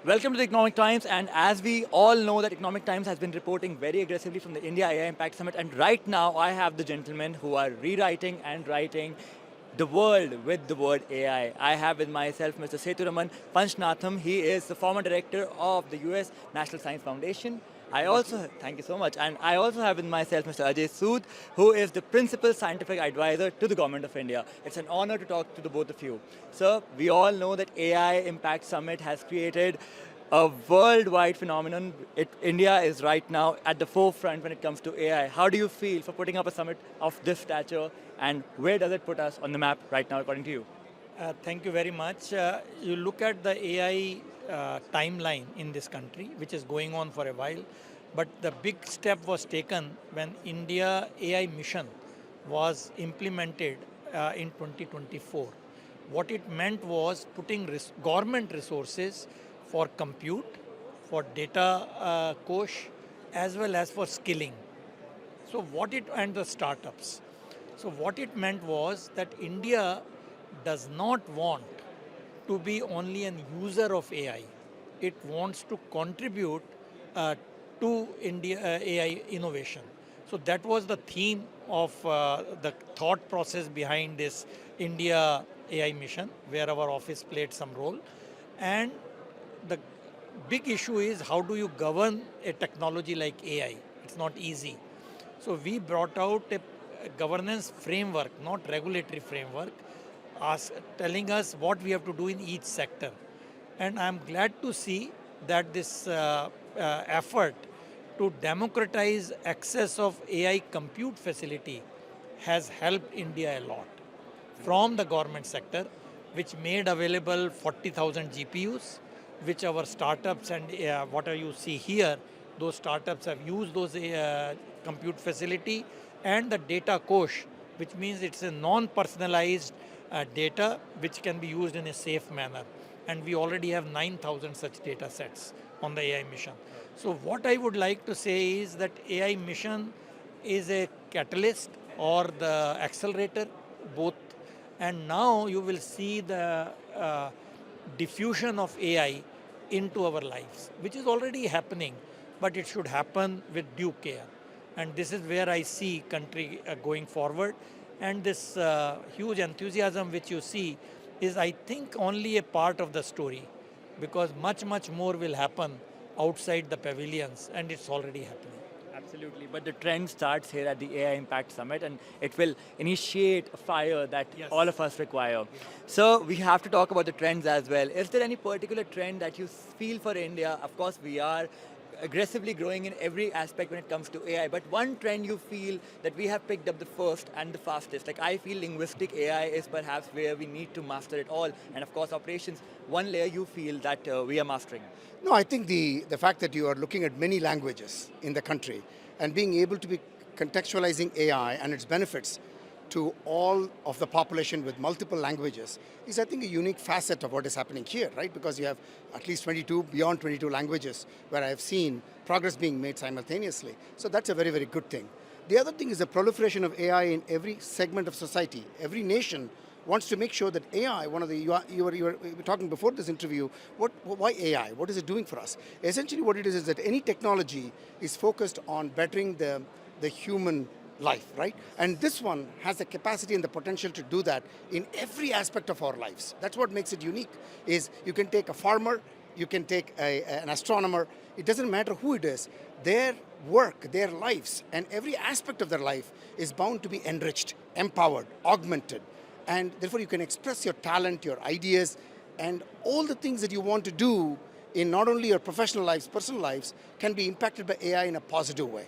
Welcome to the Economic Times, and as we all know that Economic Times has been reporting very aggressively from the India AI Impact Summit, and right now I have the gentlemen who are rewriting and writing the world with the word AI. I have with myself Mr. Sethuraman Panchanathan. He is the former director of the US National Science Foundation. Thank you so much. And I also have with myself Mr. Ajay Sood, who is the principal scientific advisor to the government of India. It's an honor to talk to the both of you. Sir, we all know that AI Impact Summit has created a worldwide phenomenon. India is right now at the forefront when it comes to AI. How do you feel for putting up a summit of this stature, and where does it put us on the map right now, according to you? Thank you very much. You look at the AI timeline in this country, which is going on for a while, but the big step was taken when India AI mission was implemented in 2024. What it meant was putting government resources for compute, for data coach, as well as for skilling. And the startups. So what it meant was that India does not want to be only an user of AI. It wants to contribute to India AI innovation. So that was the theme of the thought process behind this India AI mission, where our office played some role. And the big issue is, how do you govern a technology like AI? It's not easy. So we brought out a governance framework, not regulatory framework, telling us what we have to do in each sector. And I'm glad to see that this effort to democratize access of AI compute facility has helped India a lot. From the government sector, which made available 40,000 GPUs, which our startups and whatever you see here, those startups have used those compute facility, and the data coach, which means it's a non-personalized data which can be used in a safe manner. And we already have 9,000 such data sets on the AI mission. So what I would like to say is that AI mission is a catalyst or the accelerator, both. And now you will see the diffusion of AI into our lives, which is already happening, but it should happen with due care. And this is where I see country going forward. And this huge enthusiasm which you see is, I think, only a part of the story, because much, much more will happen outside the pavilions, and it's already happening. Absolutely, but the trend starts here at the AI Impact Summit, and it will initiate a fire that all of us require. So we have to talk about the trends as well. Is there any particular trend that you feel for India? Of course, we are aggressively growing in every aspect when it comes to AI, but one trend you feel that we have picked up the first and the fastest. Like, I feel linguistic AI is perhaps where we need to master it all, and of course operations, one layer you feel that we are mastering. No, I think the fact that you are looking at many languages in the country and being able to be contextualizing AI and its benefits to all of the population with multiple languages is, I think, a unique facet of what is happening here, right? Because you have at least 22, beyond 22 languages where I have seen progress being made simultaneously. So that's a very, very good thing. The other thing is the proliferation of AI in every segment of society. Every nation wants to make sure that AI, you were talking before this interview, why AI? What is it doing for us? Essentially what it is that any technology is focused on bettering the human life, right? And this one has the capacity and the potential to do that in every aspect of our lives. That's what makes it unique, is you can take a farmer, you can take an astronomer, it doesn't matter who it is, their work, their lives, and every aspect of their life is bound to be enriched, empowered, augmented, and therefore you can express your talent, your ideas, and all the things that you want to do in not only your professional lives, personal lives, can be impacted by AI in a positive way.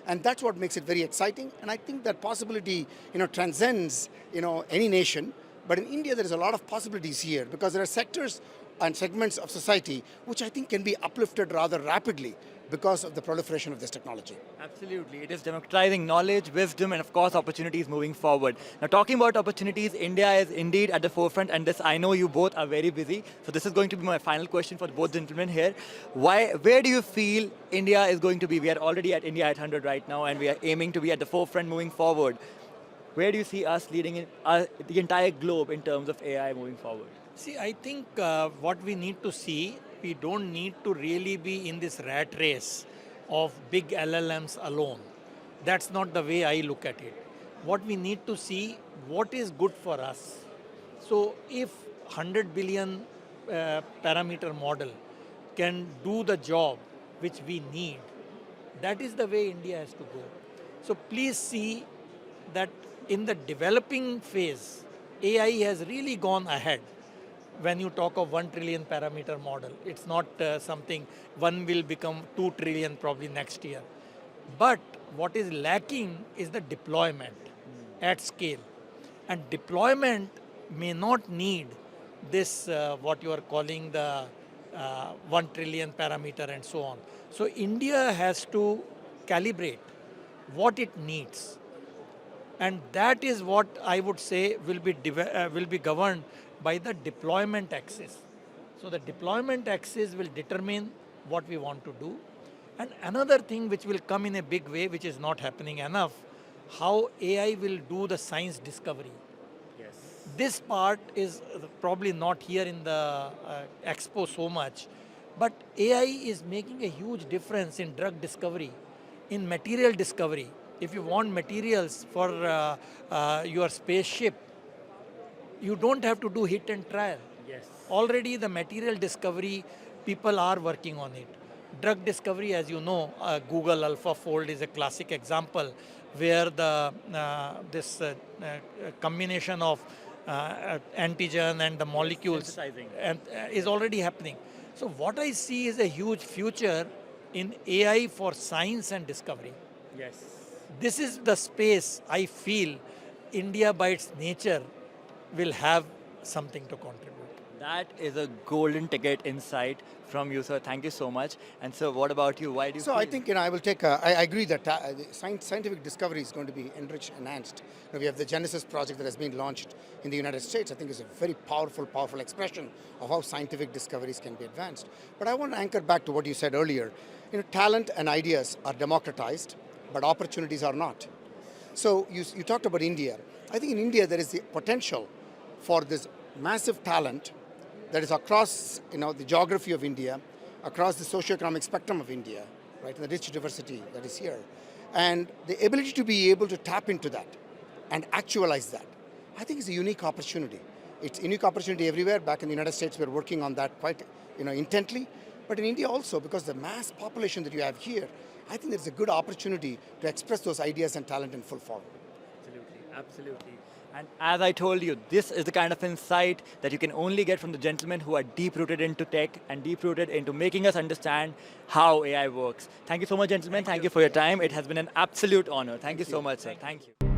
And that's what makes it very exciting. And I think that possibility, transcends, any nation. But in India, there is a lot of possibilities here, because there are sectors and segments of society which I think can be uplifted rather rapidly because of the proliferation of this technology. Absolutely. It is democratizing knowledge, wisdom, and of course opportunities moving forward. Now, talking about opportunities, India is indeed at the forefront, and this, I know you both are very busy, so this is going to be my final question for both gentlemen here. Where do you feel India is going to be? We are already at India at 100 right now, and we are aiming to be at the forefront moving forward. Where do you see us leading the entire globe in terms of AI moving forward? See, I think what we need to see we don't need to really be in this rat race of big LLMs alone. That's not the way I look at it. What we need to see, what is good for us. So if 100 billion parameter model can do the job which we need, that is the way India has to go. So please see that in the developing phase, AI has really gone ahead. When you talk of 1 trillion parameter model, it's not something one will become 2 trillion probably next year. But what is lacking is the deployment at scale. And deployment may not need this, what you are calling the 1 trillion parameter and so on. So India has to calibrate what it needs. And that is what I would say will be governed by the deployment axis. So the deployment axis will determine what we want to do. And another thing which will come in a big way, which is not happening enough, how AI will do the science discovery. Yes. This part is probably not here in the expo so much, but AI is making a huge difference in drug discovery, in material discovery. If you want materials for your spaceship, you don't have to do hit and trial. Yes. Already the material discovery, people are working on it. Drug discovery, as you know, Google AlphaFold is a classic example where the this combination of antigen and the molecules synthesizing. and, is already happening. So what I see is a huge future in AI for science and discovery. Yes. This is the space I feel India by its nature will have something to contribute. That is a golden ticket insight from you, sir. Thank you so much. And sir, what about you? Why do you So feel? I think I will take. I agree that scientific discovery is going to be enriched, enhanced. We have the Genesis project that has been launched in the United States. I think is a very powerful expression of how scientific discoveries can be advanced. But I want to anchor back to what you said earlier. Talent and ideas are democratized, but opportunities are not. So you talked about India. I think in India there is the potential for this massive talent that is across the geography of India, across the socioeconomic spectrum of India, right, and the rich diversity that is here. And the ability to be able to tap into that and actualize that, I think is a unique opportunity. It's a unique opportunity everywhere. Back in the United States, we're working on that quite intently. But in India also, because the mass population that you have here, I think there's a good opportunity to express those ideas and talent in full form. Absolutely, absolutely. And as I told you, this is the kind of insight that you can only get from the gentlemen who are deep-rooted into tech and deep-rooted into making us understand how AI works. Thank you so much, gentlemen. Thank you for your time. It has been an absolute honor. Thank you so much, sir. Thank you.